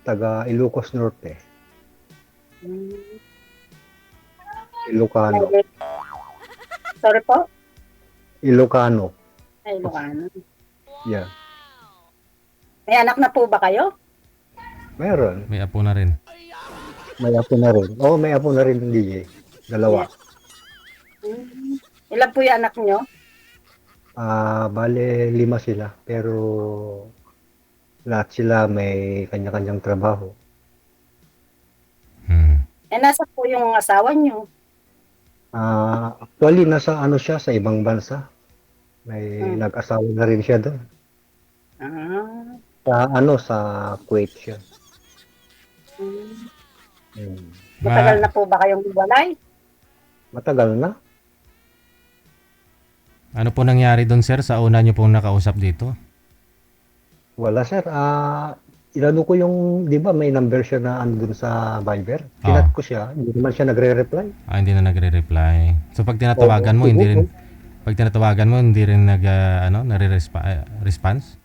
taga Ilocos Norte, Hmm. Ilocano, Sorry po? Ilocano. Ay, Ilocano. Yeah, May anak na po ba kayo? meron. May apo na rin. May apo na rin. Oo, may apo na rin, DJ. Dalawa. Yeah. Ilan po yung anak nyo? Bale, 5 sila. Pero lahat sila may kanya-kanyang trabaho. Hmm. Nasa po yung asawa nyo? Actually, nasa ano siya, sa ibang bansa. May Hmm. nag-asawa na rin siya doon. Ah. Sa Kuwait siya. Hmm. Hmm. Matagal na po ba kayong hiwalay? Matagal na. Ano po nangyari doon, sir, sa una nyo pong nakausap dito? Wala, sir. Inano ko yung, di ba may number siya na andun sa Viber? Chinat ko siya, hindi naman siya nagre-reply. Hindi na nagre-reply. So pag tinatawagan mo, siguro. hindi rin nare-response?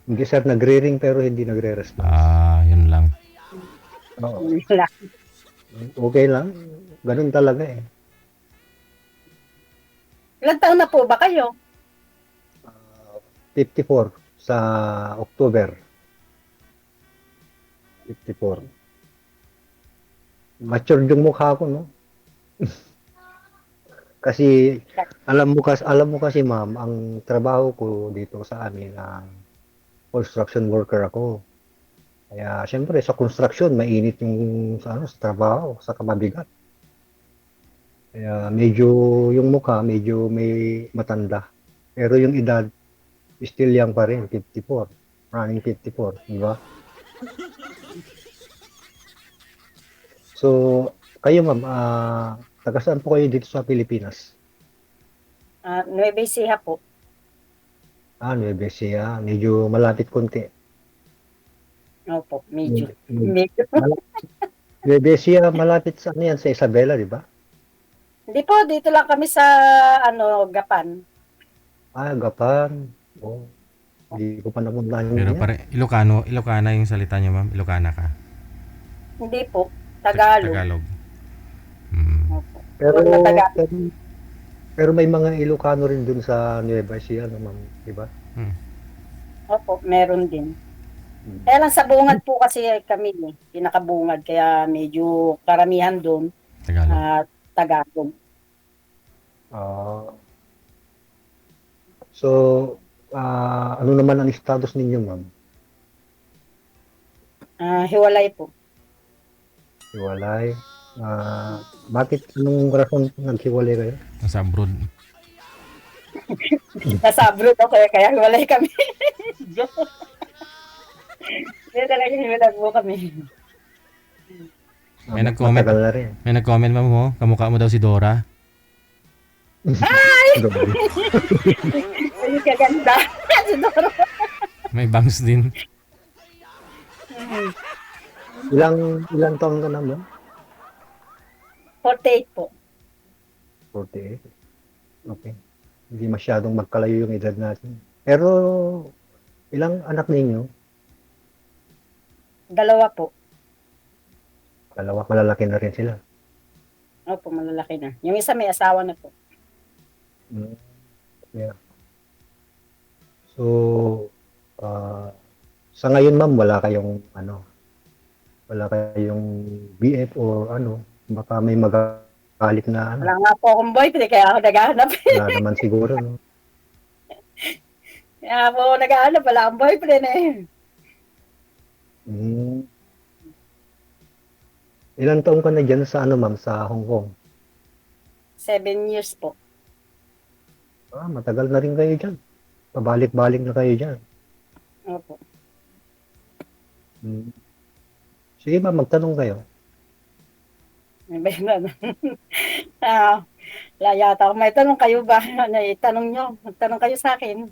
Hindi, sir, nagre-ring pero hindi nagre-response. Yun lang. Oo. Wala. Okay lang. Ganun talaga eh. Ilan taon na po ba kayo? 54 sa October. 54. Matured yung mukha ko, no? Kasi alam mo kasi ma'am, ang trabaho ko dito sa amin, construction worker ako. Kaya syempre sa construction mainit yung sa trabaho, sa mabigat. Kaya medyo yung mukha medyo may matanda. Pero yung edad still young pa rin, 54. Running 54, di ba? So, kayo ma'am, taga saan po kayo dito sa Pilipinas? Nueva Ecija po. Nueva Ecija, medyo malapit konti. Opo, medyo. Mm. Medyo. Nueva Ecija, malapit sa ano yan, sa Isabela, di ba? Hindi po, dito lang kami sa Gapan. Gapan. Oh, hindi ko pa napuntahan Pero yan. Ilocana yung salita nyo, ma'am. Ilocana ka. Hindi po, Tagalog. Tagalog. Hmm. Opo. Pero, Puro na Tagalog. pero may mga Ilocano rin dun sa Nueva Ecija, naman, di ba? Opo, meron din. Kaya lang sa bungad po kasi kami, pinakabungad, kaya medyo karamihan doon Tagalog. Tagalog. So, ano naman ang status ninyo, ma'am? Hiwalay po. Hiwalay. Bakit anong rason naghiwalay kayo? Nasa abroad. Nasa abroad ako, kaya hiwalay kami. Kaya talaga hiwalay po kami. May nag-comment. Matagal na rin. May nag-comment, ma'am, mo. Kamukha mo daw si Dora. Ay, kaganda. Siguro. May bangs din. Ilang taon ka na, ma'am? 48 po. 48. Okay. Hindi masyadong magkalayo yung edad natin. Pero, ilang anak ninyo? 2 po. Dalawa, malalaki na rin sila. Opo, malalaki na. Yung isa may asawa na po. Yeah. So, sa ngayon ma'am, wala kayong BF or baka may magalit na Wala nga po akong boyfriend, kaya ako naghahanap. Wala naman siguro, no? Kaya po naghahanap, wala akong boyfriend eh. Ilang taon ka na dyan sa ma'am, sa Hong Kong? 7 years po. Matagal na rin kayo dyan. Pabalik-balik na kayo dyan. Opo. Sige ma'am, magtanong kayo. Wala yata ako. May tanong kayo ba? Itanong nyo. Magtanong kayo sa akin.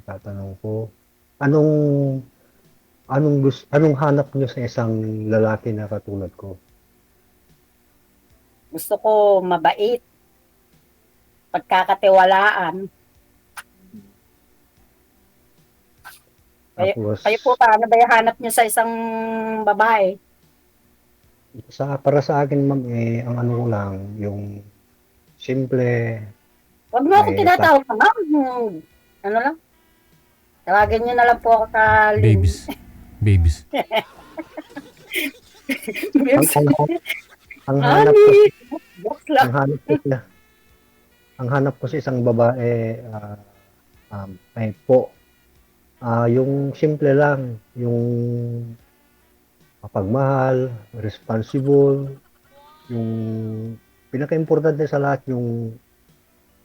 Tatanong ko. Anong hanap nyo sa isang lalaki na katulad ko? Gusto ko mabait. Pagkakatiwalaan. Kayo, Tapos, kayo po, paano ba hanap niyo sa isang babae? para sa akin, ma'am, ang ano ko lang, yung simple, Huwag mo akong may tinatawag na ma'am. Ano lang? Tawagin niyo na lang po ako sa Lynn. Babies. Babies. ang, ang, ang hanap ko, Honey! Joke ang lang. hanap ko siya, ang hanap ko sa isang babae, ay po, yung simple lang, yung mapagmahal, responsible, yung pinaka-importante sa lahat yung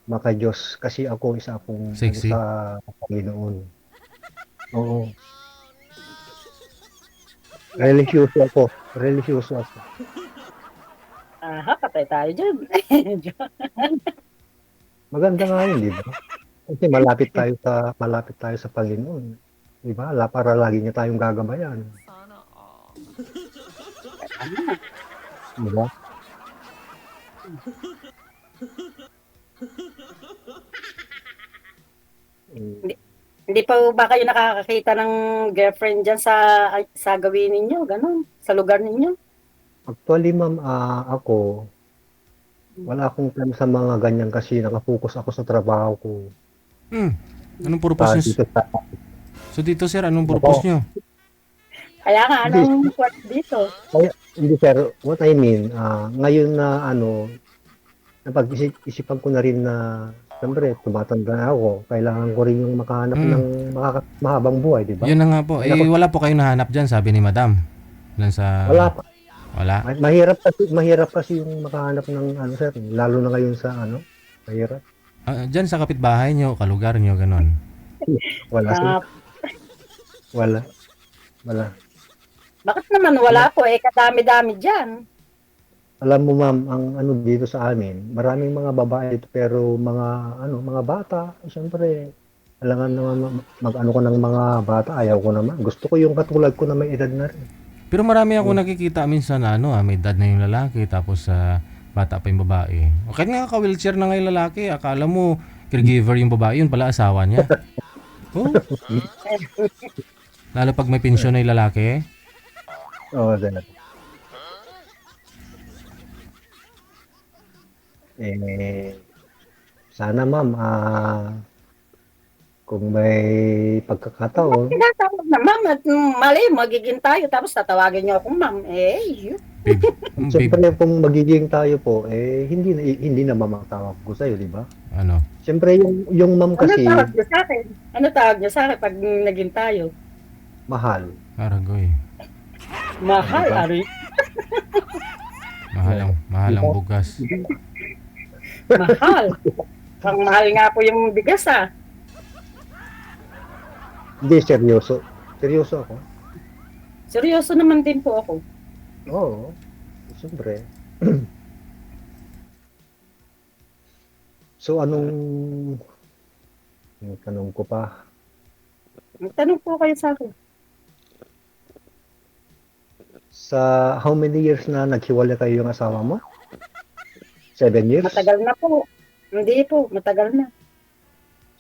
maka-Diyos kasi ako isa akong ano Sexy. sa Panginoon. Oo, religyoso ako, religyoso ako. Aha, patay tayo dyan. Maganda nga yun, di ba? Kasi malapit tayo sa Panginoon. Di ba? Para lagi niya tayong gagabayan. Di ba? Mm. Hindi pa ba kayo nakakakita ng girlfriend dyan sa gawin ninyo? Ganun. Sa lugar ninyo? Actually, ma'am, ako, wala akong time sa mga ganyan kasi nakafocus ako sa trabaho ko. Hmm. Anong purpose nyo? Dito sa, So dito sir, anong purpose nyo? Kaya nga, anong work dito? kaya, hindi sir, what I mean, ngayon na napag-isipan ko na rin na, siyempre, tumatanda na ako, kailangan ko rin yung makahanap ng mahabang buhay, di ba? Yun na nga po. Wala po kayong nahanap dyan, sabi ni madam. Lan sa... Wala pa. Wala. Mahirap kasi yung makahanap ng sir, lalo na ngayon sa mahirap. Dyan sa kapitbahay nyo, kalugar nyo, ganon. Wala sir. Ah, Wala. bakit naman wala po? Kadami-dami dyan. Alam mo ma'am, ang dito sa amin, maraming mga babae dito pero mga bata, siyempre, alangan naman mag-ano ko ng mga bata, ayaw ko naman. Gusto ko yung katulad ko na may edad na rin. Pero marami ako nakikita minsan na may edad na yung lalaki tapos bata pa yung babae. O kahit nga ka-wheelchair na nga yung lalaki, akala mo caregiver yung babae, yun pala asawa niya. Oh. Lalo pag may pensyon na yung lalaki. Oo, sir. Sana ma'am, kung may pagkakataon, Tinatawag na ma'am at mali, magiging tayo. Tapos tatawagin niyo akong ma'am. Babe. Babe. siyempre kung magiging tayo po, hindi na mamatawag ko sa'yo, di ba? Ano? Siyempre yung ma'am Ano kasi, tawag niyo sa akin? Ano tawag niyo sa akin pag naging tayo? mahal. Aragoy. Mahal, Diba? Ari. Mahal ang bugas. Mahal. Pang mahal nga po yung bigas Hindi, seryoso. Seryoso ako. Seryoso naman din po ako. Oo, siyempre. So, yung tanong ko pa, Tanong po kayo sa akin. sa how many years na naghiwalay kayo yung asawa mo? 7 years? Matagal na po. Hindi po, matagal na.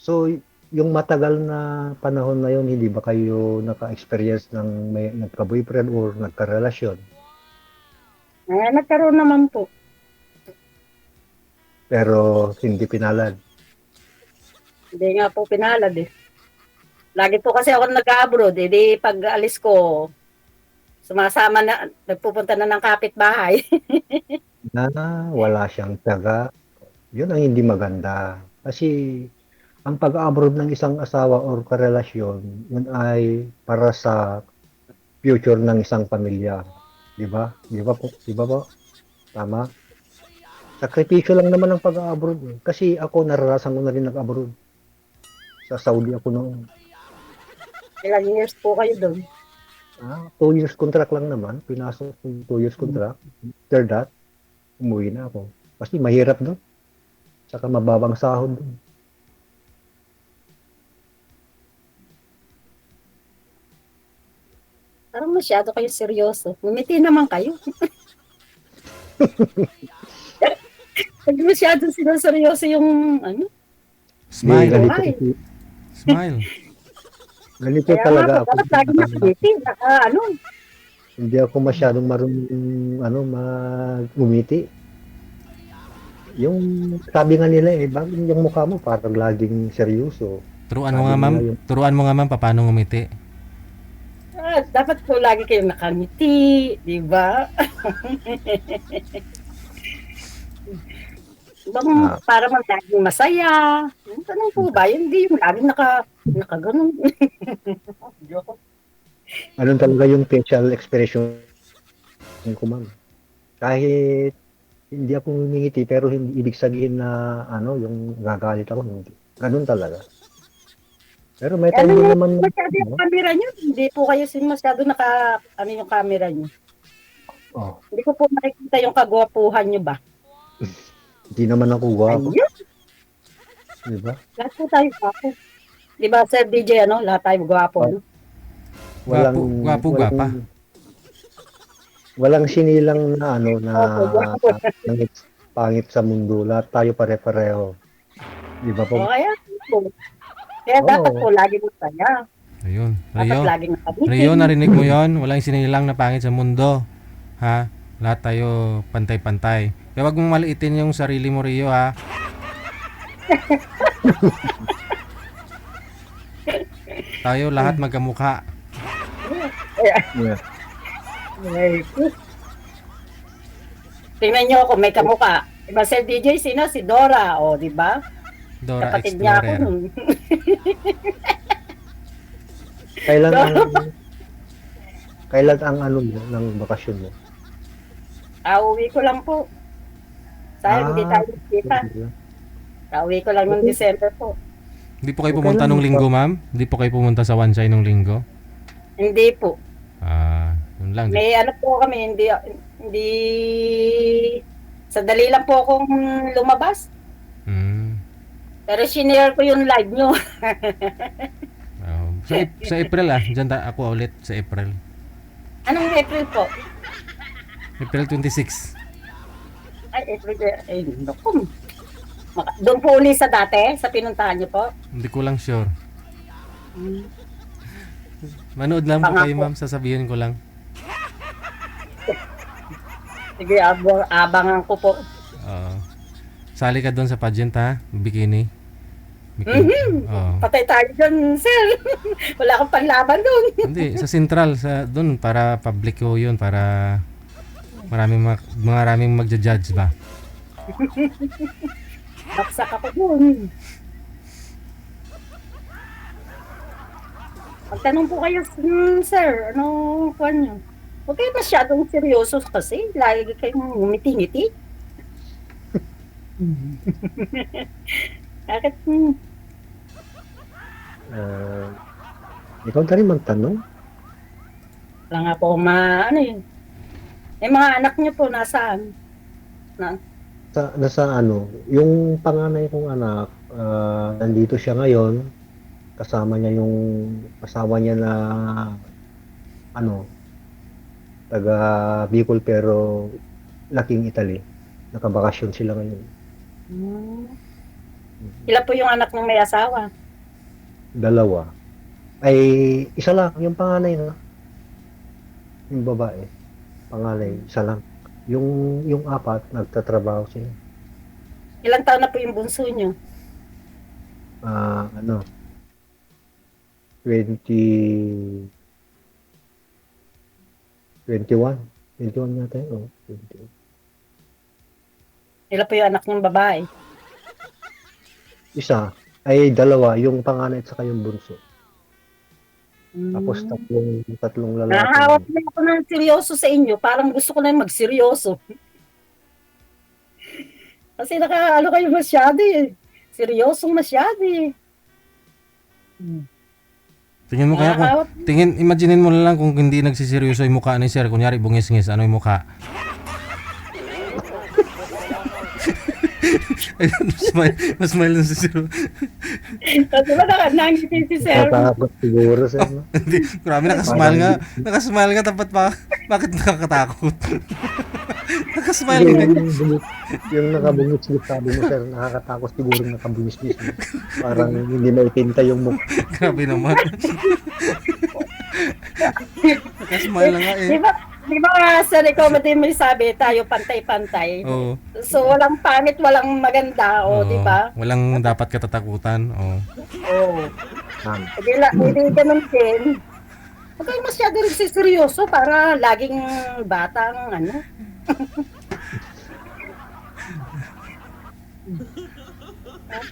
So, yung matagal na panahon na yun, hindi ba kayo naka-experience ng may nagka-boyfriend or nagka-relasyon? Nagkaroon naman po. Pero hindi pinalad. Hindi nga po pinalad Lagi po kasi ako nag-abroad. Di pag alis ko, sumasama na, nagpupunta na ng kapitbahay. Na wala siyang tiyaga. Yun ang hindi maganda. Kasi ang pag-abroad ng isang asawa or karelasyon, yun ay para sa future ng isang pamilya. Di ba? Di ba po? Di ba po? Tama? Sakripisyo lang naman ang pag-abroad. Kasi ako, naranasan ko na rin nag-abroad. Sa Saudi ako noon. Ilang years po kayo doon? 2 years contract lang naman. Pinasok yung 2 years contract. After that, umuwi na ako. Kasi mahirap doon. Saka mababang sahod doon. Parang masyado kayo seryoso. Ngumiti naman kayo. Pag masyado sinuseryoso yung Smile. Ganito Ay. kasi, Smile. Ganito Kaya nga talaga po, ako. dapat lagi nakangiti. Ano, Hindi ako masyadong marunong ngumiti. Yung sabi nga nila bakit yung mukha mo parang laging seryoso. Turuan mo Sabi nga, ma'am. nila yung Turuan mo nga, ma'am, paano ngumiti. dapat po lagi kayong nakangiti, di ba? Bang ah, para man laging masaya. Ganun po ba? Hindi yung laging nakaganon. Joke. anong talaga yung facial expression ko, ma'am. Kahit hindi ako ngumingiti pero hindi ibig sabihin na yung gagalit ako, hindi. Ganun talaga. Pero may Ano time din yung naman masyado yung camera nyo? Hindi po kayo masyado ano yung camera nyo. oh, Hindi ko po nakikita yung kagwapuhan nyo ba? hindi naman ako gwapo, Ayun, di ba? lahat po tayo gwapo. Di ba, Sir DJ, lahat tayo gwapo. No? Gwapo, gwapo, gwapa. Walang sinilang na Opo, gwapo. pangit, pangit sa mundo. Lahat tayo pare-pareho. Di ba po? O, kaya po. Kaya Oo. dapat po lagi masaya. Ayun. Dapat Rio, laging nakangiti. Rio, narinig mo yon? Walang sinilang na pangit sa mundo. Ha? Lahat tayo pantay-pantay. Kaya wag mong maliitin yung sarili mo, Rio, ha? Tayo lahat magkamukha. Yeah. Ay, tingnan nyo ako, may kamuka. Diba, Sir DJ, sino? Si Dora, o, di ba? Dora Kapatid niya ako Explorer. nun. Kailan ang kailan ang mo ng bakasyon mo? Uwi ko lang po. Sayang, hindi tayo kita. Uwi ko lang ng December po. Hindi po kayo Okay pumunta lang nung po. linggo, ma'am? Hindi po kayo pumunta sa Wansay nung linggo? Hindi po. Yun lang. May ano po kami, hindi, sa dali lang po akong lumabas. Hmm. Pero sinare ko yung live nyo. Sa April, Diyan ako ulit sa April. Anong April po? April 26. Ay, April, ay, naku. Doon po uli sa dati, sa pinuntahan nyo po. Hindi ko lang sure. Manood lang po Pangako. kayo, ma'am. Sasabihin ko lang. Sige, abangan ko po. Sali ka doon sa pageant, ha? Bikini. Bikini. Oo. Patay tayo dyan, sir. Wala akong panlaban doon. Hindi, sa Central, doon para public ko 'yun, para maraming magja-judge ba. Baksak ako doon. Magtanong po kayo, sir, anong kuwan nyo? Huwag kayo masyadong seryoso kasi. Lagi kayong ngumiti-ngiti. Bakit? Ikaw na rin magtanong. Wala nga po ano yun. Eh, mga anak niyo po, nasaan? Nasa yung panganay kong anak, nandito siya ngayon. Kasama niya yung asawa niya na taga Bicol pero laking Italy. Nakabakasyon sila ngayon. Ilan po yung anak ng may asawa? 2. Ay, isa lang. Yung panganay na. Yung babae. Panganay, isa lang. Yung 4, nagtatrabaho sila. Ilang taon na po yung bunso nyo? 20... 21. 21 yata yun. 21. Ilan po yung anak ng babae? Isa. Ay, 2. Yung panganay at saka yung bunso. Tapos tatlong lalaki. Nakahawak na ako ng seryoso sa inyo. Parang gusto ko na magseryoso. Kasi kayo masyado eh. Seryosong masyado eh. Tingin mo kaya imaginin mo na lang kung hindi nagsiseryoso yung mukha ni sir. Kunyari, bungis-ngis, ano yung mukha? Mas smile na si sir. Kasi ba nangiti si sir? Natatakot siguro sa Hindi, grabe, nakasmile nga. Nakasmile nga, bakit nakakatakot? Nakasmile Hindi, nga. yung nakabungis-ngis sabi mo, sir, nakakatakot siguro yung nakabungis-ngis. No? Parang hindi maitinta yung mukha. Grabe naman. Nakasmile na nga eh. Di ba, di ba nga sa comedy may sabi tayo pantay-pantay. Oo. So walang pangit, walang maganda, o di Oo. ba? Walang dapat katatakutan. Oo. Oo. Ma'am. Hindi ganun din. Huwag kayo masyado rin seryoso para laging batang ano.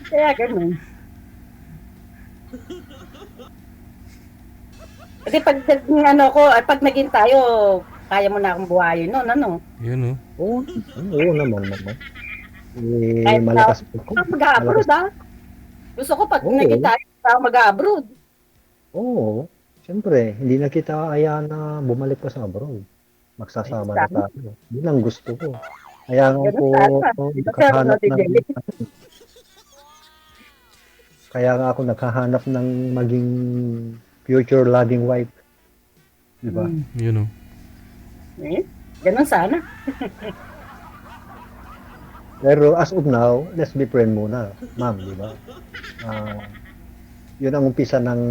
Kaya ganun. Kasi pag naging ano ko, pag naging tayo, kaya mo na akong buhayin noon, ano? Yun oh. Oo naman, naman. Eh, Kahit na malakas po ko. ako mag-abroad, Malakas. Gusto ko pag Oo. naging tayo, ako mag-abroad. Oo. Siyempre, hindi na kita ayahan na bumalik pa sa abroad. Magsasama na Sana. tayo. Yun ang gusto ko. Kaya nga Ganun po, sana. Ito sir, no, naghahanap ng, Jelly. kaya nga ako naghahanap ng maging future loving wife. Di ba? Yun oh. Ganun sana. Pero as of now, let's be friend muna, ma'am, di ba? Ah, yun ang umpisa ng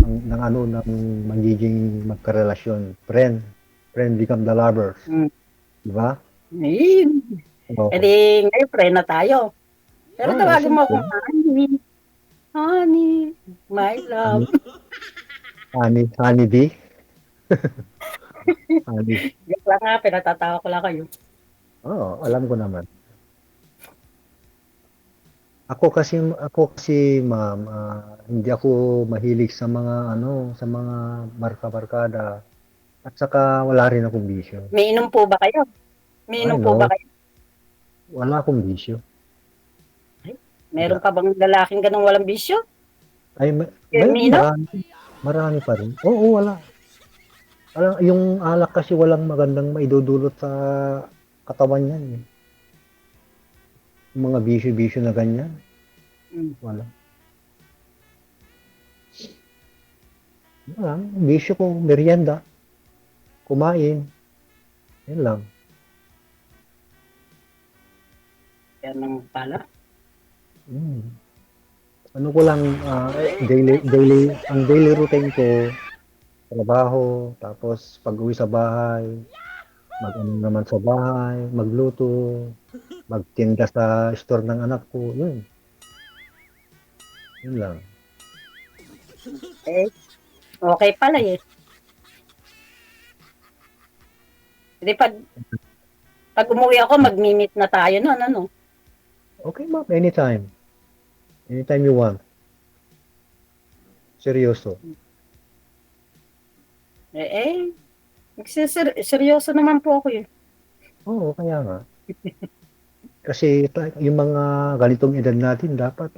ng ano ng magiging magkarelasyon. Friend become the lovers, Mm. di ba? Ayun. Oo. E di, ngayon, friend na tayo. Pero Oo, tawagin mo siyempre. akong honey. Honey, my love. Honey D. Honey. Joke lang nga, pinatatawa ko lang kayo. Oo, alam ko naman. Ako kasi ma'am, hindi ako mahilig sa mga ano, sa mga barka-barkada. At saka wala rin akong bisyo. May inom po ba kayo? May Ay, inom po no. ba kayo? Wala akong bisyo. Meron pa bang lalaking ganun walang bisyo? Ay, May inom? marami pa rin. Oo, wala. Yung alak kasi walang magandang maidudulot sa katawan yan. Eh. Yung mga bisyo-bisyo na ganyan. Wala. Wala. Bisyo ko, merienda. Kumain. Yan lang. Yan ang pala. Ano ko lang, ang daily routine ko, trabaho, tapos pag-uwi sa bahay, mag-ano naman sa bahay, magluto, magtinda sa store ng anak ko, yun. Yun lang. Eh, okay pala eh. Hindi pag umuwi ako, mag-meet na tayo noon, ano? Okay, ma'am, anytime. Anytime you want. Seryoso. Seryoso naman po ako eh. Oo, kaya nga. Kasi yung mga ganitong edad natin, dapat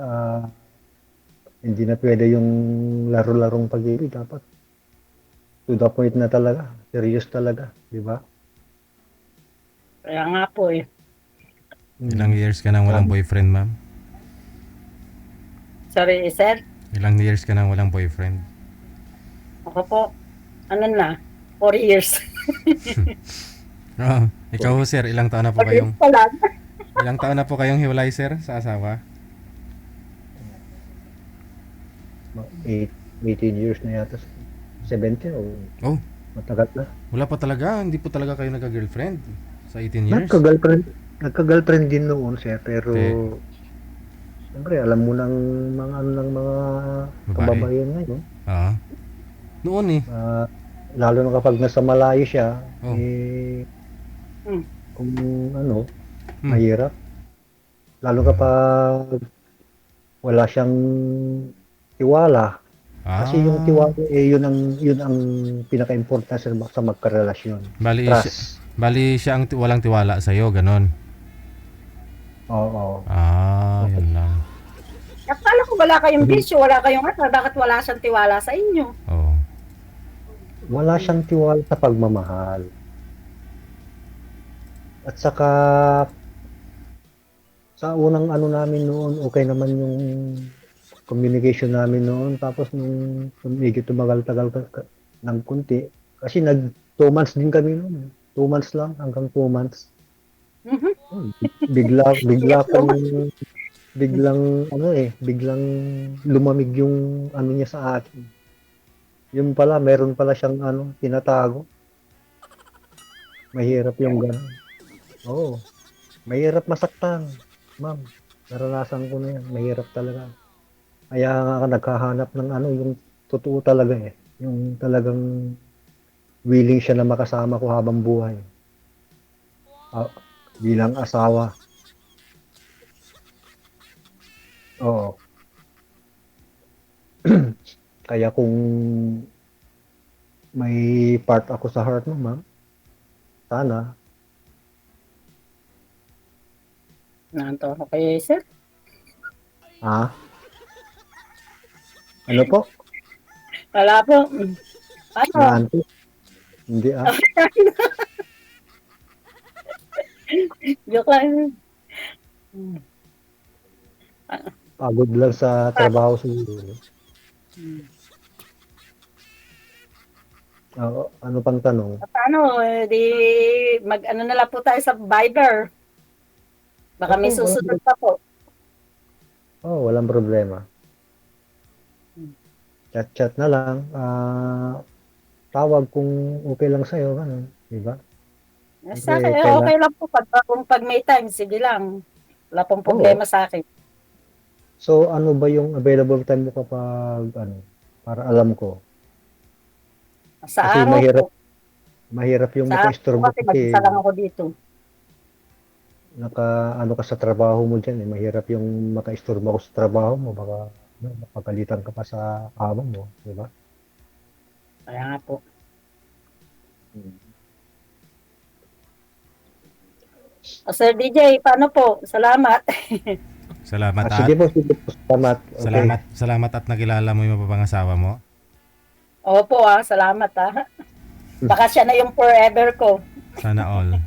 hindi na pwede yung laro-larong pag-ibig. Dapat to the point na talaga. Serious talaga. Di ba? Kaya nga po eh. Ilang years ka nang walang boyfriend, ma'am? Sorry, sir. Ilang years ka nang walang boyfriend? Ako po, ano na, 4 years. Oo. Ikaw, sir, ilang taon na po 4 years kayong pa lang. ilang taon na po kayong hiwalay, sir, sa asawa? 18 years na yata. 17 o Oh, matagal na. wala pa talaga. Hindi po talaga kayo nagka-girlfriend sa 18 years. Nagka-girlfriend din noon siya, pero Okay. siyempre alam mo ng mga ano ng mga Babae. kababayan ngayon. Oo. Noon eh. Lalo na kapag nasa malayo siya, Oh. kung ano, Hmm. mahirap. Lalo kapag wala siyang tiwala. Kasi yung tiwala yun ang pinaka-importante sa magkarelasyon. Bali siya ang walang tiwala sa iyo, ganon. Oo. Yun lang. Akala ko wala kayong bisyo, wala kayong bakit wala siyang tiwala sa inyo? Oo. Wala siyang tiwala sa pagmamahal. At saka sa unang ano namin noon, okay naman yung communication namin noon. Tapos nung medyo tumagal-tagal ng kunti, kasi 2 months din kami noon. 2 2 months lang, hanggang 2 months. Mhm. Biglang lumamig yung ano niya sa akin. Yun pala, meron pala siyang ano, tinatago. Mahirap yung gano'n. Oo, mahirap masaktan, ma'am. Naranasan ko na yan, mahirap talaga. Kaya nga naghahanap ng ano, yung totoo talaga eh. Yung talagang willing siya na makasama ko habang buhay. Ah, bilang asawa. Oo. Kaya kung may part ako sa heart mo, ma'am, sana. Nanto ako kay sir. Ha? Ano po? Wala po. Ano? Naanto? Hindi ah. Joke lang. Hmm. Pagod lang sa trabaho siguro. Hmm. Oo, ano pang tanong? Paano? Di mag-ano na lang po tayo sa Viber. Baka may Oo, susunod pa po. walang problema. Hmm. Chat-chat na lang. Tawag kung okay lang sa'yo, ganun. Diba? Sa akin, Siyempre, okay lang po. Pag may time, sige lang. Wala pong problema sa akin. So, ano ba yung available time mo kapag, ano, para alam ko? Sa Kasi araw po. mahirap yung Sa araw po maka-istorbo kasi kasi mag-isa lang ako dito. ano ka sa trabaho mo dyan eh. Mahirap yung maka-istorbo ako sa trabaho mo. Baka mapagalitan ka pa sa amo mo. Diba? Kaya nga po. O, Sir DJ, paano po? Salamat. Salamat Sige at po, salamat. Okay. salamat at nakilala mo yung mapapangasawa mo. Opo salamat Baka siya na yung forever ko. Sana all.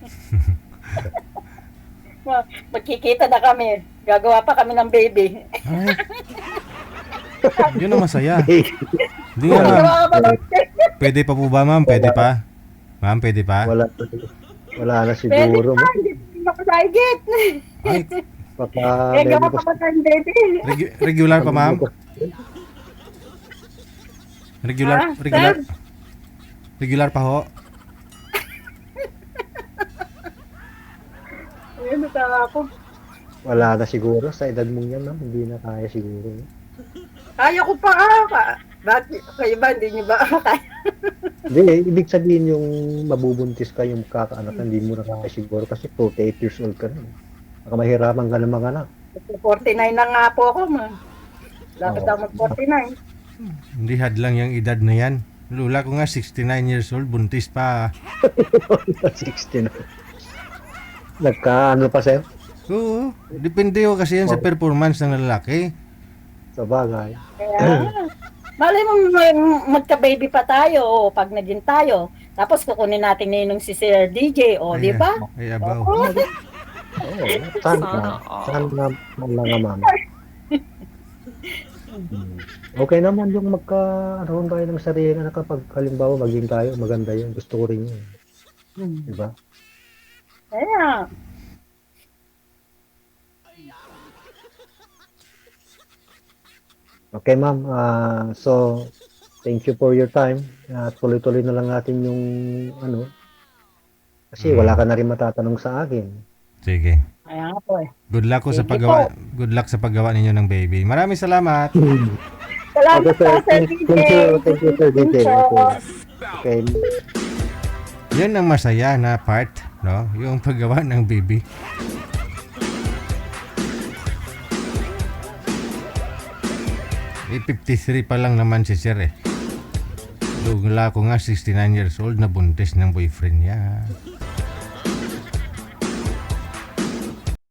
Magkikita na kami. Gagawa pa kami ng baby. Ay. Yun ang masaya. Hindi nga, ma'am. Gagawa ka ba ng Pwede pa po ba, ma'am? Pwede pa? Ma'am, pwede pa? Wala na Pwede siguro. pa, hindi na pasigit. Ay, Baka Gagawa maybe ka ba ng baby? regular pa, ma'am? Regular, Ah, regular. sir? Regular pa ho? Ayun, natawa ako. wala na siguro sa edad mong yan, ma'am. Hindi na kaya siguro. Kaya ko pa Bakit? Kayo ba? Hindi niyo ba kaya? Hindi, ibig sabihin yung mabubuntis ka, yung kakaanak, hindi mo na kaya siguro kasi 48 years old ka na. Baka mahirapan ka ng mga anak. 49 na nga po ako, ma. Dapat Oo. ako mag-49. Hindi hadlang yung edad na yan. Lula ko nga 69 years old, buntis pa. 60 na. Nagka, ano pa, sir? Oo, depende ho kasi yan sa performance ng lalaki. Sa bagay. Kaya, malay mo magka-baby pa tayo o pag naging tayo. Tapos kukunin natin ninong si Sir DJ, di ba? Ay, abaw. Oo, sana nga ma'am. Okay naman yung magkaroon tayo ng sarili na kapag halimbawa maging tayo, maganda yun. Gusto ko rin yun. Diba? Kaya, Okay, ma'am. So, thank you for your time. Tuloy-tuloy na lang natin yung ano. Kasi wala ka na rin matatanong sa akin. Sige. kaya nga po Good luck ko sa Sige paggawa. Good luck sa paggawa ninyo ng baby. Maraming salamat. Salamat Okay, sir. po, Sir DJ. Thank you, Sir DJ. Okay. Yun ang masaya na part, no? Yung paggawa ng baby. Eh, 53 pa lang naman si Sir eh. Lugla ko nga 69 years old na buntis ng boyfriend niya.